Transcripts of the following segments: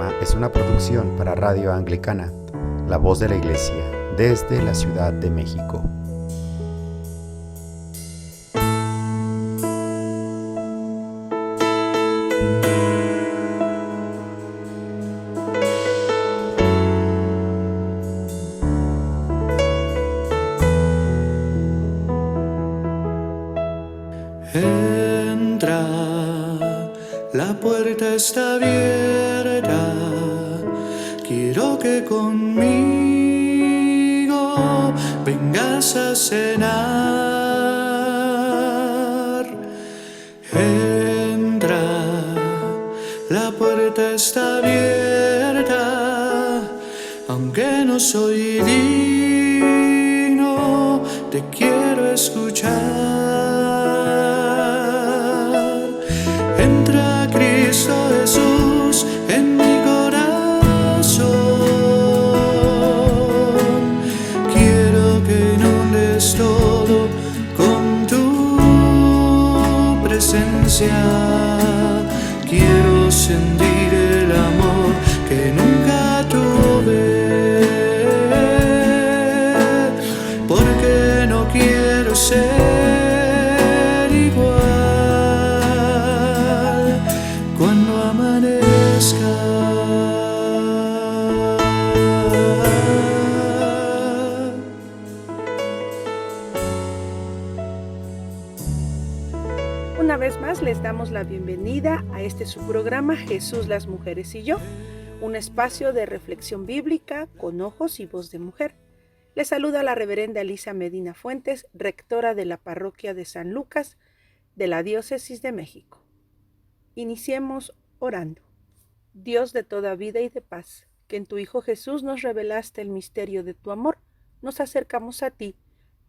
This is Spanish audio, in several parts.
programa es una producción para Radio Anglicana, la voz de la Iglesia, desde la Ciudad de México. Entra, la puerta está abierta, quiero que conmigo vengas a cenar. Entra, la puerta está abierta, aunque no soy digno, te quiero escuchar. Entra Cristo Jesús en mi corazón, quiero que inundes todo con tu presencia, quiero sentir el amor que nunca tuve, porque no quiero ser cuando amanezca. Una vez más les damos la bienvenida a su programa Jesús, las mujeres y yo, un espacio de reflexión bíblica con ojos y voz de mujer. Les saluda la reverenda Elisa Medina Fuentes, rectora de la parroquia de San Lucas de la Diócesis de México. Iniciemos orando. Dios de toda vida y de paz, que en tu Hijo Jesús nos revelaste el misterio de tu amor, nos acercamos a ti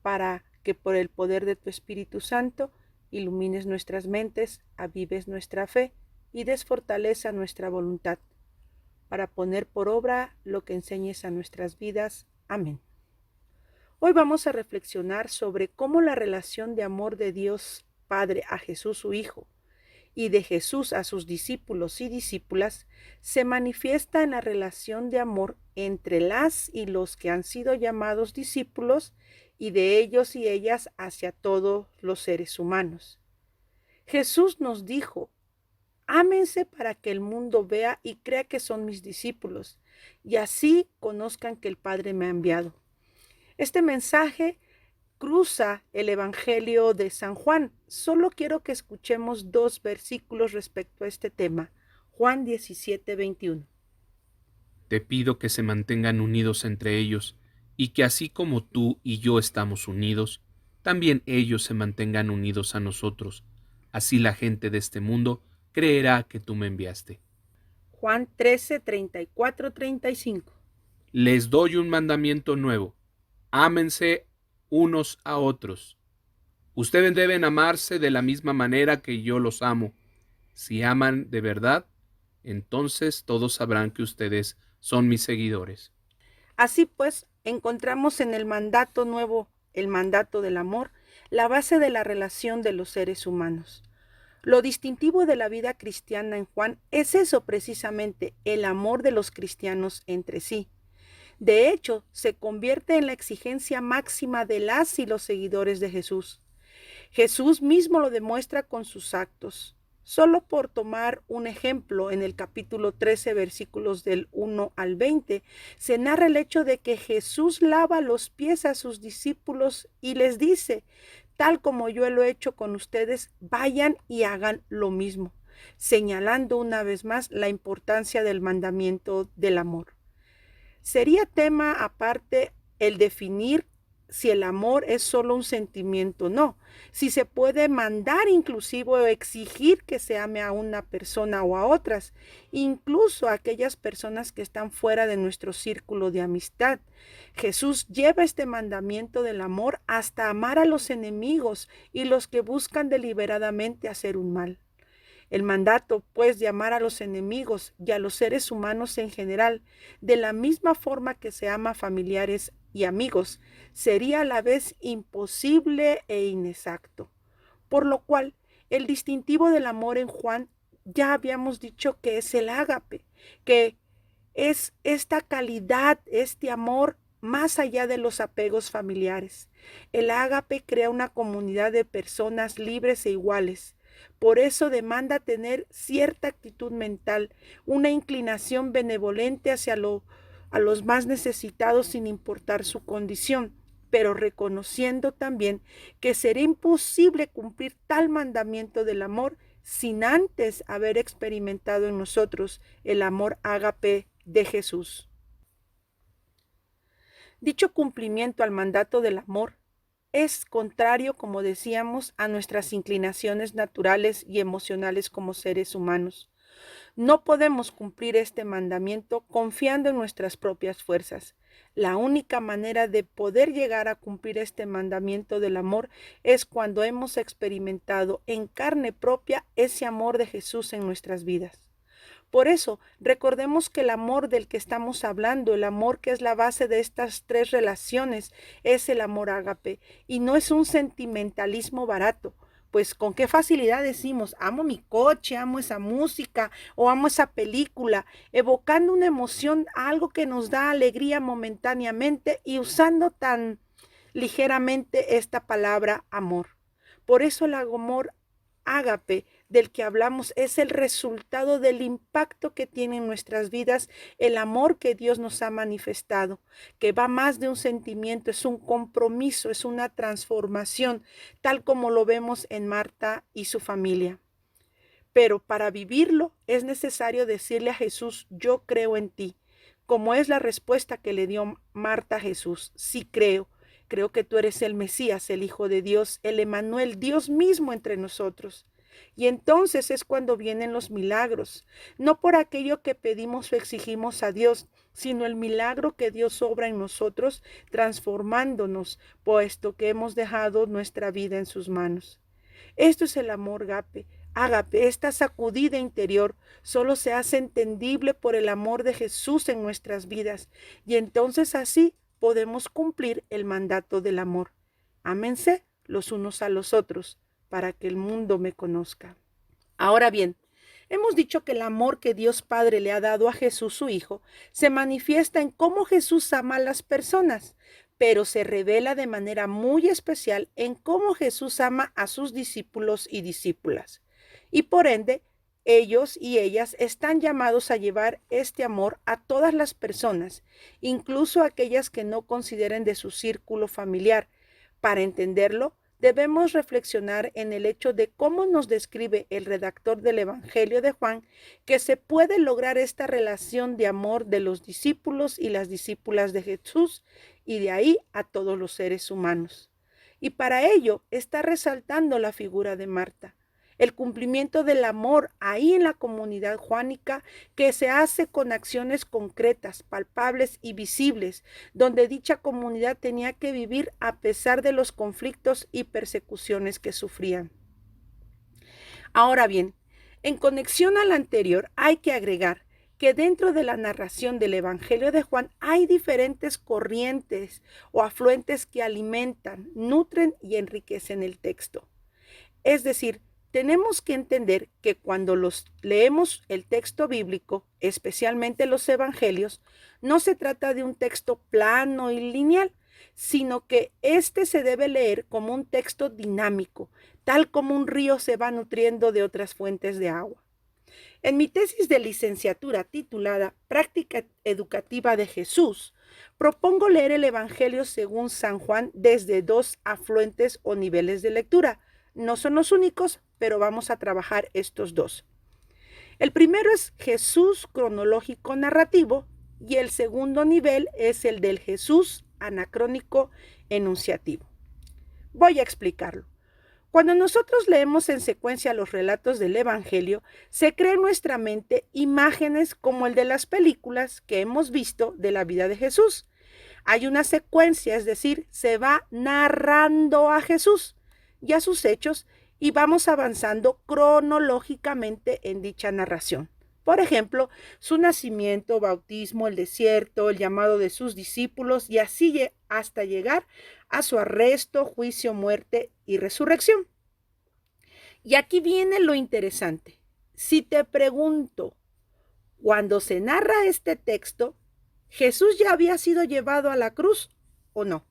para que por el poder de tu Espíritu Santo ilumines nuestras mentes, avives nuestra fe y des fortaleza a nuestra voluntad, para poner por obra lo que enseñes a nuestras vidas. Amén. Hoy vamos a reflexionar sobre cómo la relación de amor de Dios Padre a Jesús su Hijo y de Jesús a sus discípulos y discípulas se manifiesta en la relación de amor entre las y los que han sido llamados discípulos y de ellos y ellas hacia todos los seres humanos. Jesús nos dijo: ámense para que el mundo vea y crea que son mis discípulos, y así conozcan que el Padre me ha enviado. Este mensaje cruza el Evangelio de San Juan. Solo quiero que escuchemos 2 versículos respecto a este tema. Juan 17:21. Te pido que se mantengan unidos entre ellos, y que así como tú y yo estamos unidos, también ellos se mantengan unidos a nosotros. Así la gente de este mundo creerá que tú me enviaste. Juan 13:34-35. Les doy un mandamiento nuevo: ámense unos a otros. Ustedes deben amarse de la misma manera que yo los amo. Si aman de verdad, entonces todos sabrán que ustedes son mis seguidores. Así pues, encontramos en el mandato nuevo, el mandato del amor, la base de la relación de los seres humanos. Lo distintivo de la vida cristiana en Juan es eso precisamente, el amor de los cristianos entre sí. De hecho, se convierte en la exigencia máxima de las y los seguidores de Jesús. Jesús mismo lo demuestra con sus actos. Solo por tomar un ejemplo, en el capítulo 13, versículos del 1 al 20, se narra el hecho de que Jesús lava los pies a sus discípulos y les dice: tal como yo lo he hecho con ustedes, vayan y hagan lo mismo, señalando una vez más la importancia del mandamiento del amor. Sería tema aparte el definir si el amor es solo un sentimiento o no, si se puede mandar inclusive o exigir que se ame a una persona o a otras, incluso a aquellas personas que están fuera de nuestro círculo de amistad. Jesús lleva este mandamiento del amor hasta amar a los enemigos y los que buscan deliberadamente hacer un mal. El mandato, pues, de amar a los enemigos y a los seres humanos en general, de la misma forma que se ama a familiares y amigos, sería a la vez imposible e inexacto. Por lo cual, el distintivo del amor en Juan ya habíamos dicho que es el ágape, que es esta calidad, este amor más allá de los apegos familiares. El ágape crea una comunidad de personas libres e iguales. Por eso demanda tener cierta actitud mental, una inclinación benevolente hacia a los más necesitados sin importar su condición, pero reconociendo también que será imposible cumplir tal mandamiento del amor sin antes haber experimentado en nosotros el amor ágape de Jesús. Dicho cumplimiento al mandato del amor es contrario, como decíamos, a nuestras inclinaciones naturales y emocionales como seres humanos. No podemos cumplir este mandamiento confiando en nuestras propias fuerzas. La única manera de poder llegar a cumplir este mandamiento del amor es cuando hemos experimentado en carne propia ese amor de Jesús en nuestras vidas. Por eso, recordemos que el amor del que estamos hablando, el amor que es la base de estas tres relaciones, es el amor ágape y no es un sentimentalismo barato. Pues con qué facilidad decimos, amo mi coche, amo esa música o amo esa película, evocando una emoción, algo que nos da alegría momentáneamente y usando tan ligeramente esta palabra amor. Por eso el amor ágape del que hablamos es el resultado del impacto que tiene en nuestras vidas el amor que Dios nos ha manifestado, que va más de un sentimiento, es un compromiso, es una transformación, tal como lo vemos en Marta y su familia. Pero para vivirlo es necesario decirle a Jesús, yo creo en ti, como es la respuesta que le dio Marta a Jesús, sí creo. Creo que tú eres el Mesías, el Hijo de Dios, el Emmanuel, Dios mismo entre nosotros. Y entonces es cuando vienen los milagros, no por aquello que pedimos o exigimos a Dios, sino el milagro que Dios obra en nosotros, transformándonos, puesto que hemos dejado nuestra vida en sus manos. Esto es el amor ágape, esta sacudida interior solo se hace entendible por el amor de Jesús en nuestras vidas, y entonces así podemos cumplir el mandato del amor. Ámense los unos a los otros, para que el mundo me conozca. Ahora bien, hemos dicho que el amor que Dios Padre le ha dado a Jesús su Hijo se manifiesta en cómo Jesús ama a las personas, pero se revela de manera muy especial en cómo Jesús ama a sus discípulos y discípulas. Y por ende, ellos y ellas están llamados a llevar este amor a todas las personas, incluso aquellas que no consideren de su círculo familiar. Para entenderlo, debemos reflexionar en el hecho de cómo nos describe el redactor del Evangelio de Juan que se puede lograr esta relación de amor de los discípulos y las discípulas de Jesús y de ahí a todos los seres humanos. Y para ello está resaltando la figura de Marta. El cumplimiento del amor ahí en la comunidad juánica que se hace con acciones concretas, palpables y visibles, donde dicha comunidad tenía que vivir a pesar de los conflictos y persecuciones que sufrían. Ahora bien, en conexión al anterior hay que agregar que dentro de la narración del Evangelio de Juan hay diferentes corrientes o afluentes que alimentan, nutren y enriquecen el texto. Es decir, tenemos que entender que cuando leemos el texto bíblico, especialmente los evangelios, no se trata de un texto plano y lineal, sino que este se debe leer como un texto dinámico, tal como un río se va nutriendo de otras fuentes de agua. En mi tesis de licenciatura titulada Práctica Educativa de Jesús, propongo leer el Evangelio según San Juan desde dos afluentes o niveles de lectura. No son los únicos, pero vamos a trabajar estos dos. El primero es Jesús cronológico narrativo y el segundo nivel es el del Jesús anacrónico enunciativo. Voy a explicarlo. Cuando nosotros leemos en secuencia los relatos del Evangelio, se crea en nuestra mente imágenes como el de las películas que hemos visto de la vida de Jesús. Hay una secuencia, es decir, se va narrando a Jesús y a sus hechos y vamos avanzando cronológicamente en dicha narración. Por ejemplo, su nacimiento, bautismo, el desierto, el llamado de sus discípulos y así hasta llegar a su arresto, juicio, muerte y resurrección. Y aquí viene lo interesante. Si te pregunto, Cuando se narra este texto, ¿Jesús ya había sido llevado a la cruz o no?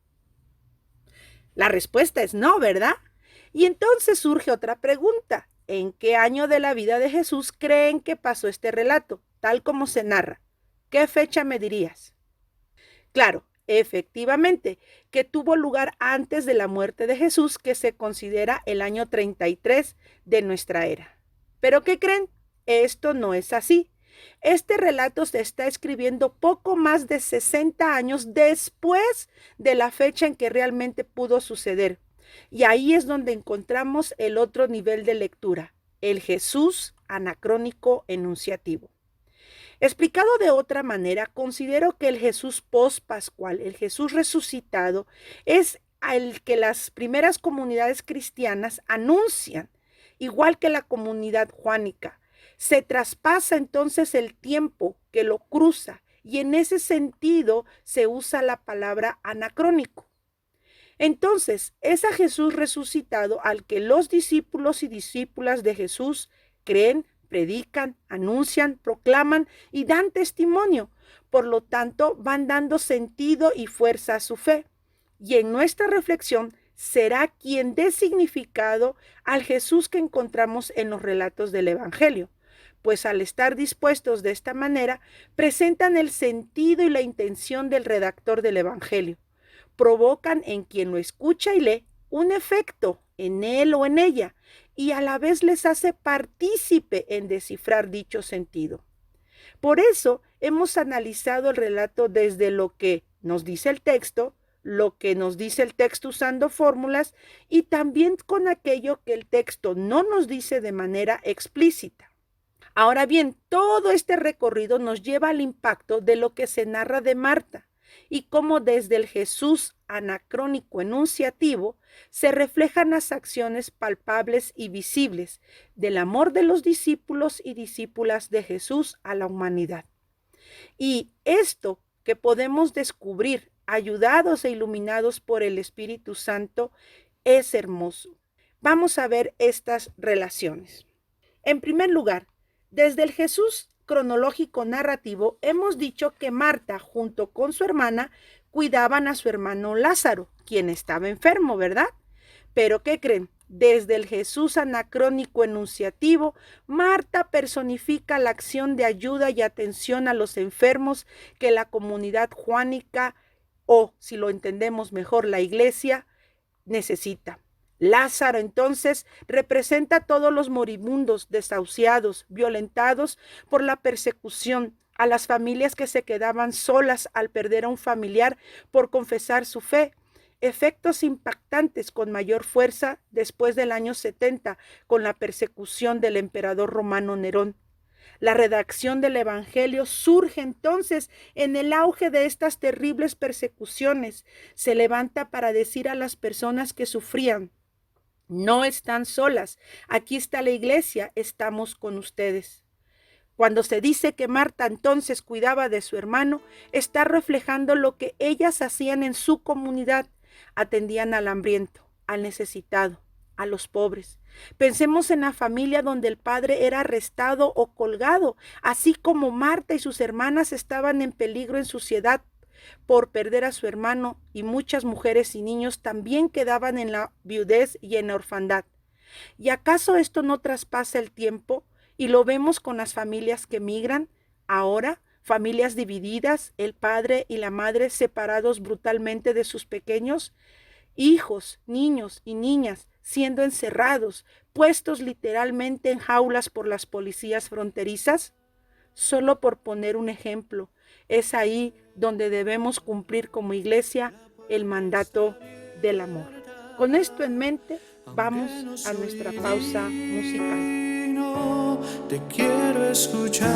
La respuesta es no, ¿verdad? Y entonces surge otra pregunta. ¿En qué año de la vida de Jesús creen que pasó este relato, tal como se narra? ¿Qué fecha me dirías? Claro, efectivamente, que tuvo lugar antes de la muerte de Jesús, que se considera el año 33 de nuestra era. ¿Pero qué creen? Esto no es así. Este relato se está escribiendo poco más de 60 años después de la fecha en que realmente pudo suceder. Y ahí es donde encontramos el otro nivel de lectura, el Jesús anacrónico enunciativo. Explicado de otra manera, considero que el Jesús post-pascual, el Jesús resucitado, es el que las primeras comunidades cristianas anuncian, igual que la comunidad juánica. Se traspasa entonces el tiempo que lo cruza y en ese sentido se usa la palabra anacrónico. Entonces, es a Jesús resucitado al que los discípulos y discípulas de Jesús creen, predican, anuncian, proclaman y dan testimonio. Por lo tanto, van dando sentido y fuerza a su fe. Y en nuestra reflexión será quien dé significado al Jesús que encontramos en los relatos del Evangelio. Pues al estar dispuestos de esta manera, presentan el sentido y la intención del redactor del Evangelio. Provocan en quien lo escucha y lee un efecto en él o en ella, y a la vez les hace partícipe en descifrar dicho sentido. Por eso hemos analizado el relato desde lo que nos dice el texto, lo que nos dice el texto usando fórmulas y también con aquello que el texto no nos dice de manera explícita. Ahora bien, todo este recorrido nos lleva al impacto de lo que se narra de Marta y cómo desde el Jesús anacrónico enunciativo se reflejan las acciones palpables y visibles del amor de los discípulos y discípulas de Jesús a la humanidad. Y esto que podemos descubrir, ayudados e iluminados por el Espíritu Santo, es hermoso. Vamos a ver estas relaciones. En primer lugar, desde el Jesús cronológico narrativo, hemos dicho que Marta, junto con su hermana, cuidaban a su hermano Lázaro, quien estaba enfermo, ¿verdad? Pero ¿qué creen? Desde el Jesús anacrónico enunciativo, Marta personifica la acción de ayuda y atención a los enfermos que la comunidad juánica, o si lo entendemos mejor, la iglesia, necesita. Lázaro entonces representa a todos los moribundos, desahuciados, violentados por la persecución, a las familias que se quedaban solas al perder a un familiar por confesar su fe. Efectos impactantes con mayor fuerza después del año 70 con la persecución del emperador romano Nerón. La redacción del Evangelio surge entonces en el auge de estas terribles persecuciones. Se levanta para decir a las personas que sufrían: no están solas, aquí está la iglesia, estamos con ustedes. Cuando se dice que Marta entonces cuidaba de su hermano, está reflejando lo que ellas hacían en su comunidad. Atendían al hambriento, al necesitado, a los pobres. Pensemos en la familia donde el padre era arrestado o colgado, así como Marta y sus hermanas estaban en peligro en su ciudad por perder a su hermano, y muchas mujeres y niños también quedaban en la viudez y en la orfandad. ¿Y acaso esto no traspasa el tiempo? Y lo vemos con las familias que migran ahora, familias divididas, el padre y la madre separados brutalmente de sus pequeños, hijos, niños y niñas siendo encerrados, puestos literalmente en jaulas por las policías fronterizas. Solo por poner un ejemplo, es ahí donde debemos cumplir como iglesia el mandato del amor. Con esto en mente, vamos a nuestra pausa musical. Te quiero escuchar.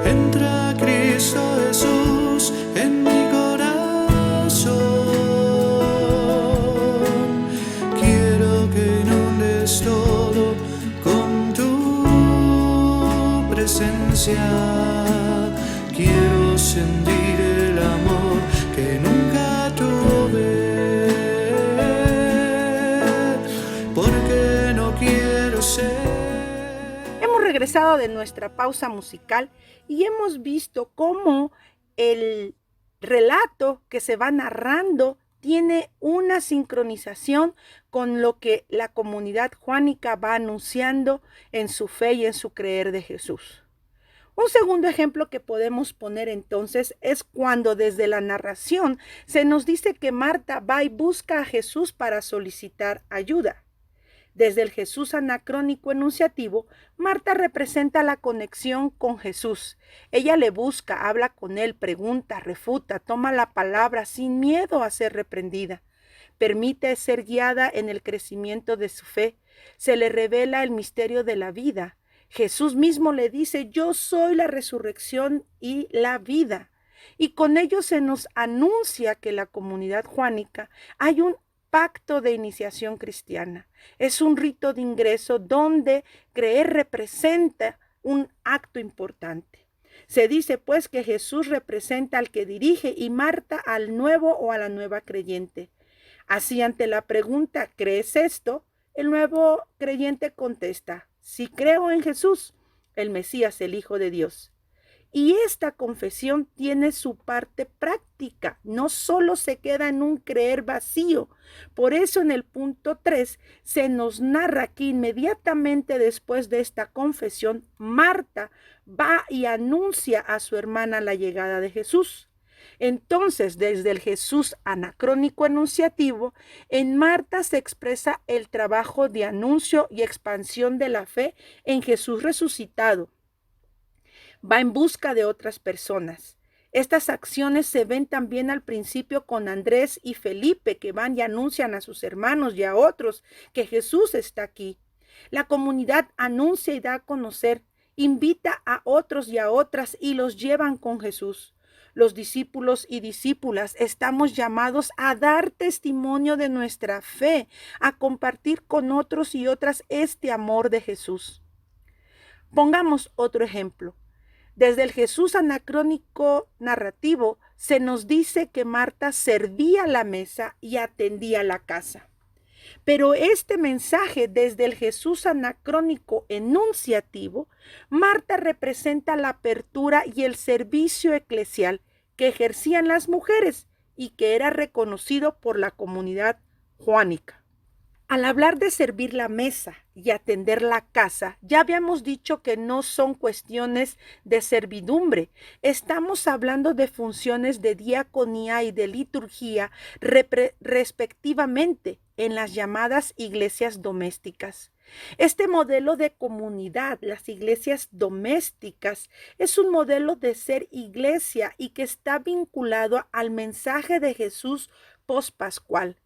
Entra Cristo Jesús en mi corazón. Quiero que inundes todo con tu presencia. Quiero sentir el amor que nunca tuve. Porque no quiero ser regresado de nuestra pausa musical y hemos visto cómo el relato que se va narrando tiene una sincronización con lo que la comunidad juánica va anunciando en su fe y en su creer de Jesús. Un segundo ejemplo que podemos poner entonces es cuando desde la narración se nos dice que Marta va y busca a Jesús para solicitar ayuda. Desde el Jesús anacrónico enunciativo, Marta representa la conexión con Jesús. Ella le busca, habla con él, pregunta, refuta, toma la palabra sin miedo a ser reprendida. Permite ser guiada en el crecimiento de su fe. Se le revela el misterio de la vida. Jesús mismo le dice: yo soy la resurrección y la vida. Y con ello se nos anuncia que la comunidad juánica hay un pacto de iniciación cristiana. Es un rito de ingreso donde creer representa un acto importante. Se dice pues que Jesús representa al que dirige y Marta al nuevo o a la nueva creyente. Así, ante la pregunta ¿crees esto?, el nuevo creyente contesta: sí, creo en Jesús, el Mesías, el Hijo de Dios. Y esta confesión tiene su parte práctica, no solo se queda en un creer vacío. Por eso en el punto 3 se nos narra que inmediatamente después de esta confesión, Marta va y anuncia a su hermana la llegada de Jesús. Entonces, desde el Jesús anacrónico enunciativo, en Marta se expresa el trabajo de anuncio y expansión de la fe en Jesús resucitado. Va en busca de otras personas. Estas acciones se ven también al principio con Andrés y Felipe, que van y anuncian a sus hermanos y a otros que Jesús está aquí. La comunidad anuncia y da a conocer, invita a otros y a otras y los llevan con Jesús. Los discípulos y discípulas estamos llamados a dar testimonio de nuestra fe, a compartir con otros y otras este amor de Jesús. Pongamos otro ejemplo. Desde el Jesús anacrónico narrativo se nos dice que Marta servía la mesa y atendía la casa. Pero este mensaje desde el Jesús anacrónico enunciativo, Marta representa la apertura y el servicio eclesial que ejercían las mujeres y que era reconocido por la comunidad juánica. Al hablar de servir la mesa y atender la casa, ya habíamos dicho que no son cuestiones de servidumbre. Estamos hablando de funciones de diaconía y de liturgia respectivamente en las llamadas iglesias domésticas. Este modelo de comunidad, las iglesias domésticas, es un modelo de ser iglesia y que está vinculado al mensaje de Jesús pospascual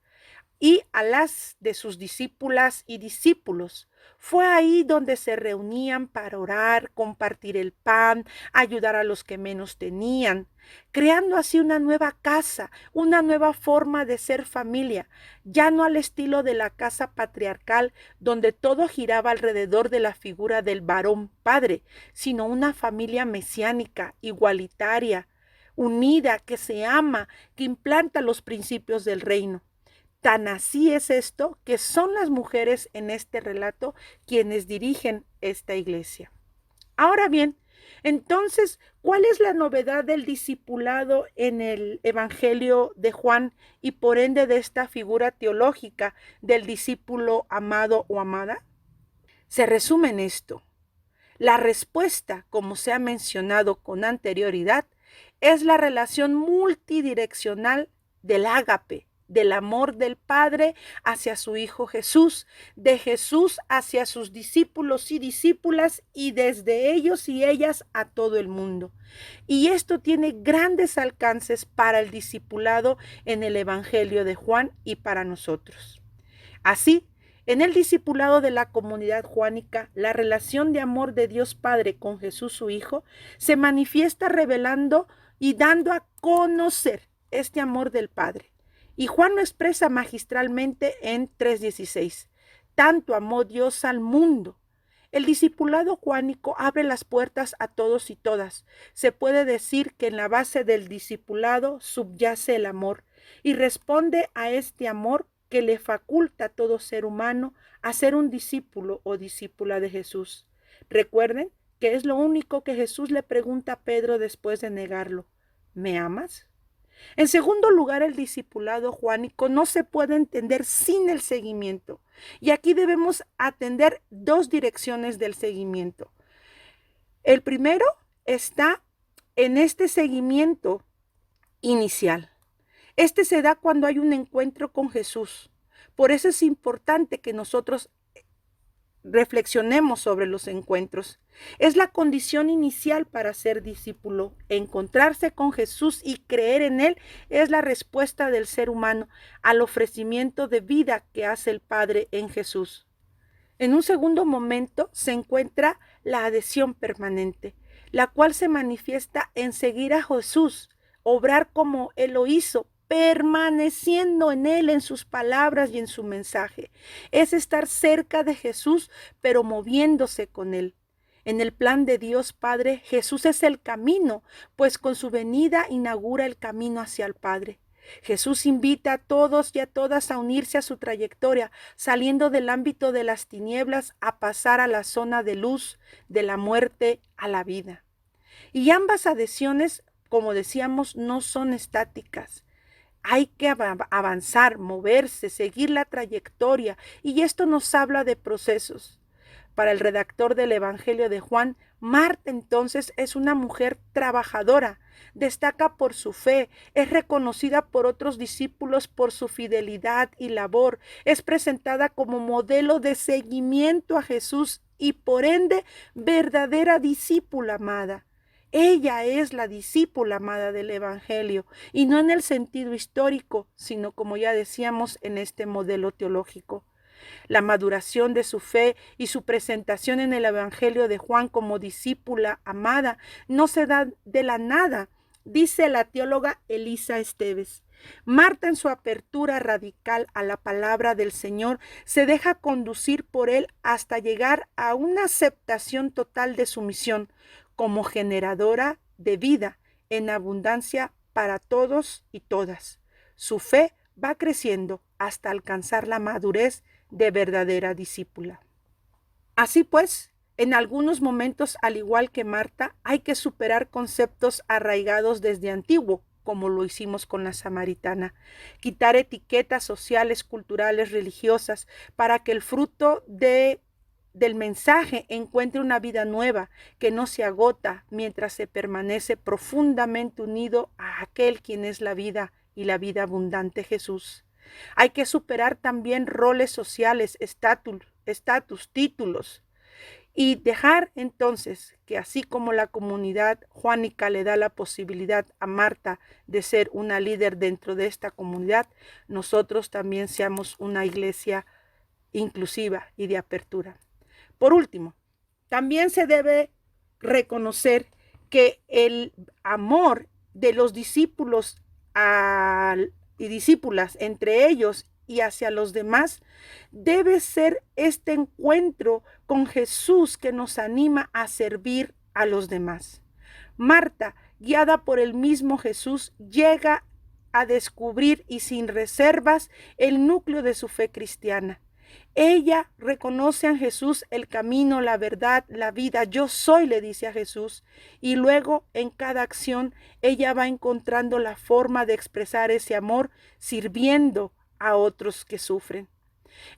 y a las de sus discípulas y discípulos. Fue ahí donde se reunían para orar, compartir el pan, ayudar a los que menos tenían, creando así una nueva casa, una nueva forma de ser familia, ya no al estilo de la casa patriarcal, donde todo giraba alrededor de la figura del varón padre, sino una familia mesiánica, igualitaria, unida, que se ama, que implanta los principios del reino. Tan así es esto que son las mujeres en este relato quienes dirigen esta iglesia. Ahora bien, entonces, ¿cuál es la novedad del discipulado en el Evangelio de Juan y por ende de esta figura teológica del discípulo amado o amada? Se resume en esto. La respuesta, como se ha mencionado con anterioridad, es la relación multidireccional del ágape, del amor del Padre hacia su Hijo Jesús, de Jesús hacia sus discípulos y discípulas y desde ellos y ellas a todo el mundo. Y esto tiene grandes alcances para el discipulado en el Evangelio de Juan y para nosotros. Así, en el discipulado de la comunidad juánica, la relación de amor de Dios Padre con Jesús su Hijo se manifiesta revelando y dando a conocer este amor del Padre. Y Juan lo expresa magistralmente en 3:16. Tanto amó Dios al mundo. El discipulado juánico abre las puertas a todos y todas. Se puede decir que en la base del discipulado subyace el amor y responde a este amor que le faculta a todo ser humano a ser un discípulo o discípula de Jesús. Recuerden que es lo único que Jesús le pregunta a Pedro después de negarlo. ¿Me amas? En segundo lugar, el discipulado juánico no se puede entender sin el seguimiento. Y aquí debemos atender dos direcciones del seguimiento. El primero está en este seguimiento inicial. Este se da cuando hay un encuentro con Jesús. Por eso es importante que nosotros reflexionemos sobre los encuentros. Es la condición inicial para ser discípulo. Encontrarse con Jesús y creer en Él es la respuesta del ser humano al ofrecimiento de vida que hace el Padre en Jesús. En un segundo momento se encuentra la adhesión permanente, la cual se manifiesta en seguir a Jesús, obrar como Él lo hizo, permaneciendo en Él, en sus palabras y en su mensaje. Es estar cerca de Jesús, pero moviéndose con Él. En el plan de Dios Padre, Jesús es el camino, pues con su venida inaugura el camino hacia el Padre. Jesús invita a todos y a todas a unirse a su trayectoria, saliendo del ámbito de las tinieblas a pasar a la zona de luz, de la muerte a la vida. Y ambas adhesiones, como decíamos, no son estáticas. Hay que avanzar, moverse, seguir la trayectoria, y esto nos habla de procesos. Para el redactor del Evangelio de Juan, Marta entonces es una mujer trabajadora, destaca por su fe, es reconocida por otros discípulos por su fidelidad y labor, es presentada como modelo de seguimiento a Jesús y por ende verdadera discípula amada. Ella es la discípula amada del Evangelio, y no en el sentido histórico, sino como ya decíamos, en este modelo teológico. La maduración de su fe y su presentación en el Evangelio de Juan como discípula amada no se da de la nada, dice la teóloga Elisa Esteves. Marta, en su apertura radical a la palabra del Señor, se deja conducir por Él hasta llegar a una aceptación total de su misión como generadora de vida en abundancia para todos y todas. Su fe va creciendo hasta alcanzar la madurez de verdadera discípula. Así pues, en algunos momentos, al igual que Marta, hay que superar conceptos arraigados desde antiguo, como lo hicimos con la samaritana, quitar etiquetas sociales, culturales, religiosas, para que el fruto del mensaje encuentre una vida nueva que no se agota mientras se permanece profundamente unido a aquel quien es la vida y la vida abundante, Jesús. Hay que superar también roles sociales, estatus, títulos, y dejar entonces que así como la comunidad juánica le da la posibilidad a Marta de ser una líder dentro de esta comunidad, nosotros también seamos una iglesia inclusiva y de apertura. Por último, también se debe reconocer que el amor de los discípulos y discípulas entre ellos y hacia los demás debe ser este encuentro con Jesús que nos anima a servir a los demás. Marta, guiada por el mismo Jesús, llega a descubrir y sin reservas el núcleo de su fe cristiana. Ella reconoce a Jesús el camino, la verdad, la vida. Yo soy, le dice a Jesús. Y luego en cada acción ella va encontrando la forma de expresar ese amor sirviendo a otros que sufren.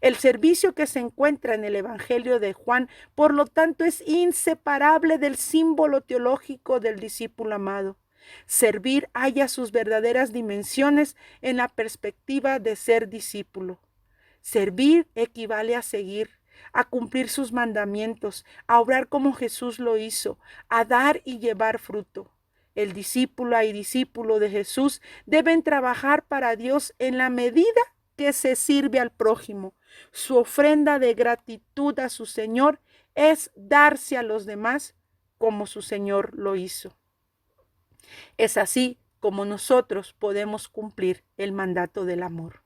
El servicio que se encuentra en el Evangelio de Juan, por lo tanto, es inseparable del símbolo teológico del discípulo amado. Servir halla sus verdaderas dimensiones en la perspectiva de ser discípulo. Servir equivale a seguir, a cumplir sus mandamientos, a obrar como Jesús lo hizo, a dar y llevar fruto. El discípulo y discípulo de Jesús deben trabajar para Dios en la medida que se sirve al prójimo. Su ofrenda de gratitud a su Señor es darse a los demás como su Señor lo hizo. Es así como nosotros podemos cumplir el mandato del amor.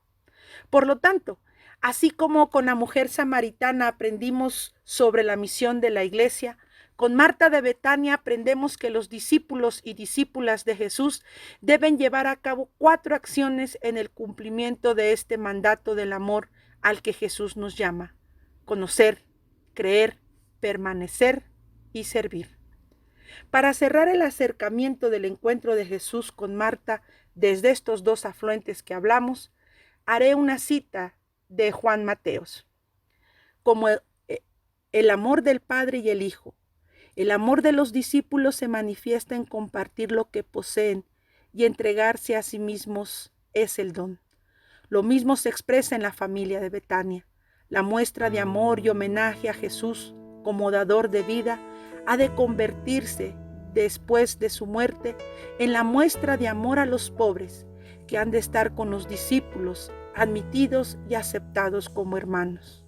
Por lo tanto, así como con la mujer samaritana aprendimos sobre la misión de la iglesia, con Marta de Betania aprendemos que los discípulos y discípulas de Jesús deben llevar a cabo 4 acciones en el cumplimiento de este mandato del amor al que Jesús nos llama: conocer, creer, permanecer y servir. Para cerrar el acercamiento del encuentro de Jesús con Marta desde estos dos afluentes que hablamos, haré una cita de Juan Mateos. Como el amor del Padre y el Hijo, el amor de los discípulos se manifiesta en compartir lo que poseen y entregarse a sí mismos es el don. Lo mismo se expresa en la familia de Betania. La muestra de amor y homenaje a Jesús como dador de vida ha de convertirse, después de su muerte, en la muestra de amor a los pobres, que han de estar con los discípulos, admitidos y aceptados como hermanos.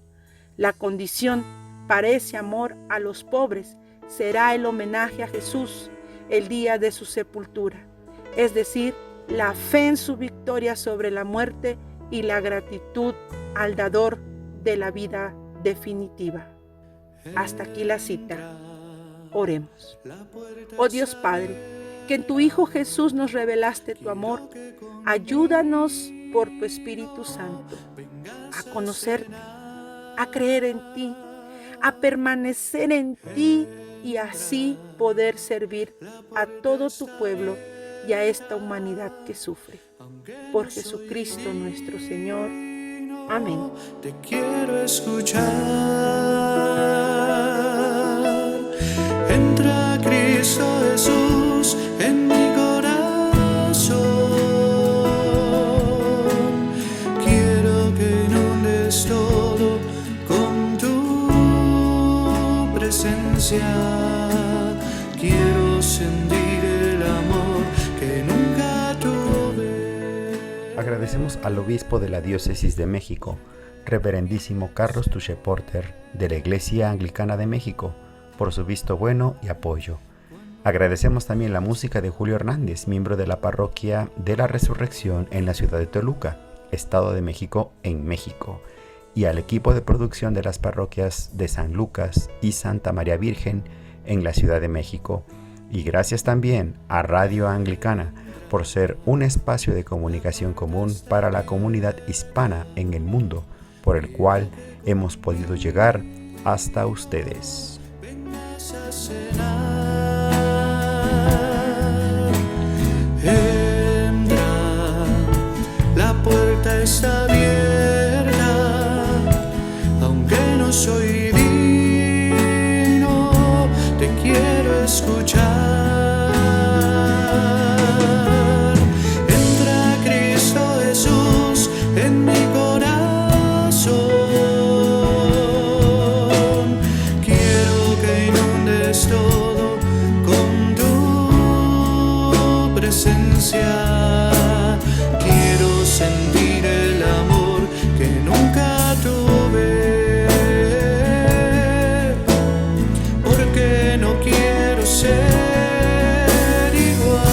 La condición para ese amor a los pobres será el homenaje a Jesús el día de su sepultura, es decir, la fe en su victoria sobre la muerte y la gratitud al dador de la vida definitiva. Hasta aquí la cita. Oremos. Oh Dios Padre, que en tu Hijo Jesús nos revelaste tu amor, ayúdanos por tu Espíritu Santo a conocerte, a creer en ti, a permanecer en ti y así poder servir a todo tu pueblo y a esta humanidad que sufre. Por Jesucristo nuestro Señor. Amén. Te quiero escuchar. Entra Cristo Jesús en mi corazón. Quiero que inundes todo con tu presencia. Quiero sentir el amor que nunca tuve. Agradecemos al obispo de la Diócesis de México, Reverendísimo Carlos Touché Porter, de la Iglesia Anglicana de México, por su visto bueno y apoyo. Agradecemos también la música de Julio Hernández, miembro de la Parroquia de la Resurrección en la ciudad de Toluca, Estado de México, en México, y al equipo de producción de las parroquias de San Lucas y Santa María Virgen en la Ciudad de México. Y gracias también a Radio Anglicana por ser un espacio de comunicación común para la comunidad hispana en el mundo, por el cual hemos podido llegar hasta ustedes. Entra, la puerta está abierta, aunque no soy digno, te quiero escuchar. Entra Cristo Jesús en mi corazón. Quiero que inundes todo con tu presencia. Quiero sentir el amor que nunca tuve, porque no quiero ser igual.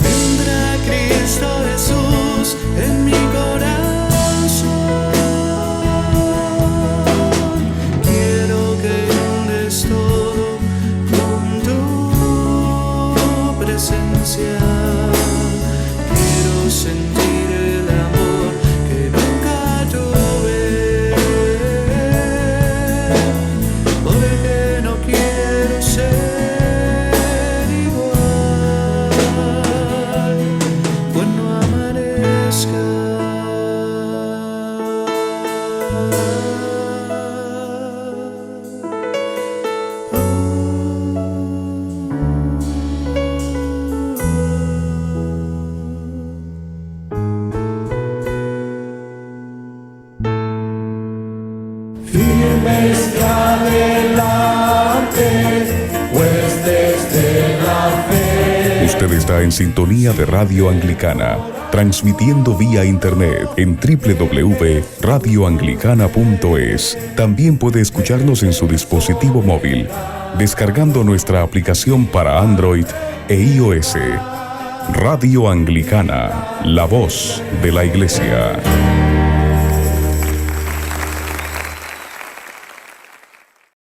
Vendrá Cristo Jesús en mi corazón. Quiero que inundes todo con tu presencia. Quiero sentir el amor que nunca tuve, porque no quiero ser igual cuando amanezca. Firmes que adelante, pues desde la fe. Usted está en sintonía de Radio Anglicana, transmitiendo vía internet en www.radioanglicana.es. También puede escucharnos en su dispositivo móvil, descargando nuestra aplicación para Android e iOS. Radio Anglicana, la voz de la Iglesia.